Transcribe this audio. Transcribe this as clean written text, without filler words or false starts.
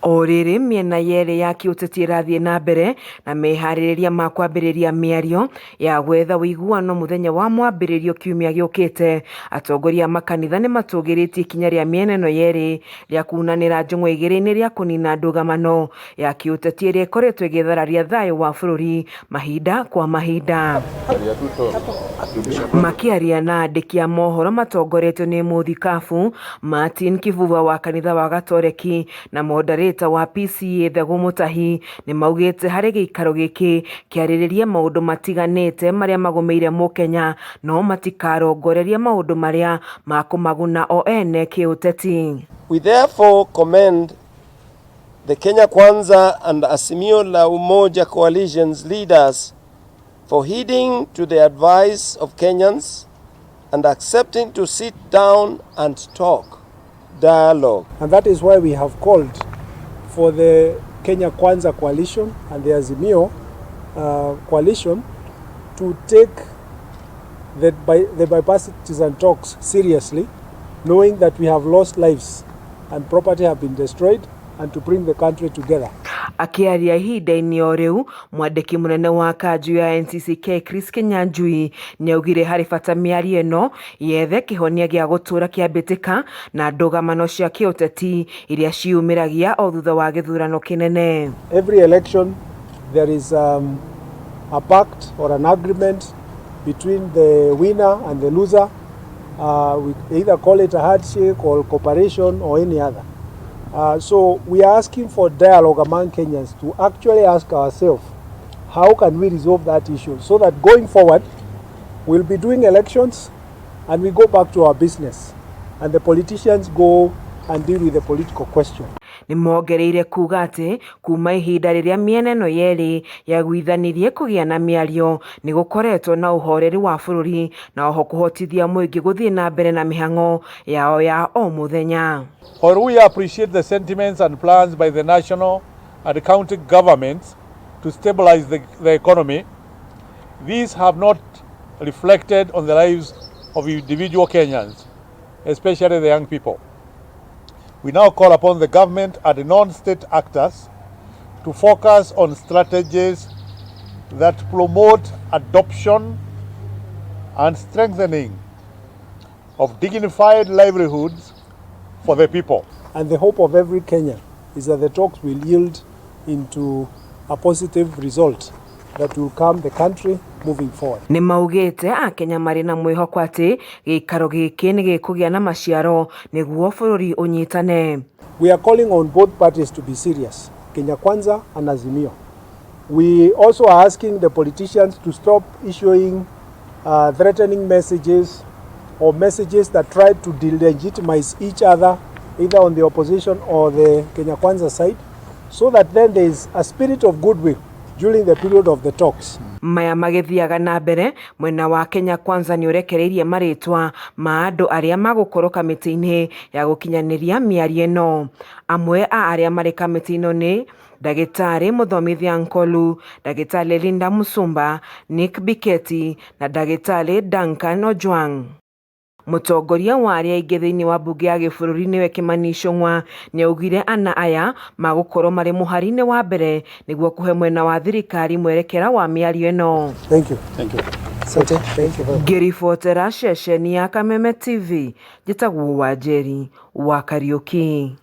Oriri miena yere ya KIUTETI irathie na mbere na meharĩrĩria ma kwambĩrĩria mĩario ya gwetha ũiguano muthenya wa mwambĩrĩrio kiumia gĩũkĩte. Atongoria makanitha nĩ matũgĩrĩtie ikinya rĩa mĩena ĩno yerĩ rĩa kunanĩra njũng'wa igĩrĩ-inĩ rĩa kũnina ndũgamano ya KIUTETI ĩrĩa ĩkoretwo ĩgĩthararia thayũ wa bũrũri mahinda kwa mahinda. Makĩaria na andĩki a mohoro matongoretio nĩ MUTHIKABU, KIVUVA wa kanitha wa GATOREKI na MODERATOR wa PCEA THEGU MUTAHI nĩ maugĩte harĩ gĩikaro gĩkĩ kĩarĩrĩria maũndũ matiganĩte marĩa magũmĩire mũkenya no matikarongorerie maũndũ marĩa makũmaguna o ene KIUTETI. We therefore commend the Kenya Kwanza and Azimio la Umoja coalition's leaders for heeding to the advice of Kenyans and accepting to sit down and talk, dialogue. And that is why we have called for the Kenya Kwanza coalition and the Azimio coalition to take the bipartisan talks seriously, knowing that we have lost lives and property have been destroyed, and to bring the country together. Akiaria ihinda-inĩ o rĩu mwandĩki mũnene wa kanjũ ya NCCK Chris Kinyanjui nĩaugire harĩ bata mĩario ĩno yethe kĩhonia gĩa gũtũra kĩambĩtĩka na ndũgamano cia KIUTETI iria ciumĩragia o thutha wa gĩthurano kĩnene. Every election there is a pact or an agreement between the winner and the loser. We either call it a handshake or cooperation or any other. So we are asking for dialogue among Kenyans to actually ask ourselves, how can we resolve that issue so that going forward we'll be doing elections and we go back to our business and the politicians go and deal with the political question. Nĩmongereire kuga atĩ kuma ihinda rĩrĩa mĩena ĩno yerĩ yaguithanirie kũgĩa na mĩario nĩ gũkoretwo na ũhoreru wa bũrũri na oho kũhotithia mũingĩ gũthiĩ na mbere na mĩhang'o yao ya o mũthenya. Or we appreciate the sentiments and plans by the national and county governments to stabilize the economy. These have not reflected on the lives of individual Kenyans, especially the young people. We now call upon the government and the non-state actors to focus on strategies that promote adoption and strengthening of dignified livelihoods for the people. And the hope of every Kenyan is that the talks will yield into a positive result that will calm the country moving forward. Nĩ maugĩte Akenya marĩ na mwĩhoko atĩ gĩikaro gĩkĩ nĩ gĩkũgĩa na maciaro nĩguo bũrũri ũnyitane. We are calling on both parties to be serious, Kenya Kwanza and Azimio. We also are asking the politicians to stop issuing threatening messages or messages that try to delegitimize each other, either on the opposition or the Kenya Kwanza side, so that then there is a spirit of goodwill during the period of the talks. Maya magĩthiaga na mbere mwena wa Kenya Kwanza nĩ ũrekereirie marĩtwa ma andũ arĩa magũkorwo kamĩtĩ-inĩ ya gũkinyanĩria mĩario ĩno. Amwe a arĩa marĩ kamĩtĩ-ĩno nĩ Ndagĩtarĩ Mũthomithia Nkolu, Ndagĩtarĩ Linda Musumba, Nick Biketi na Ndagĩtarĩ Duncan Ojwang. Mũtongoria wa arĩa aingĩ thĩinĩ wa mbunge ya gĩbũrũri nĩwe Kimani Ichung'wa nĩaugire ana aya magũkorwo marĩ mũhari-inĩ wa mbere nĩguo kũhe mwena wa thirikari mwerekera wa mĩario ĩno. Thank you. Thank you. Thank you. Ngĩribotera ceceni ya Kameme TV njĩtagwo Wanjeri wa Kariũki.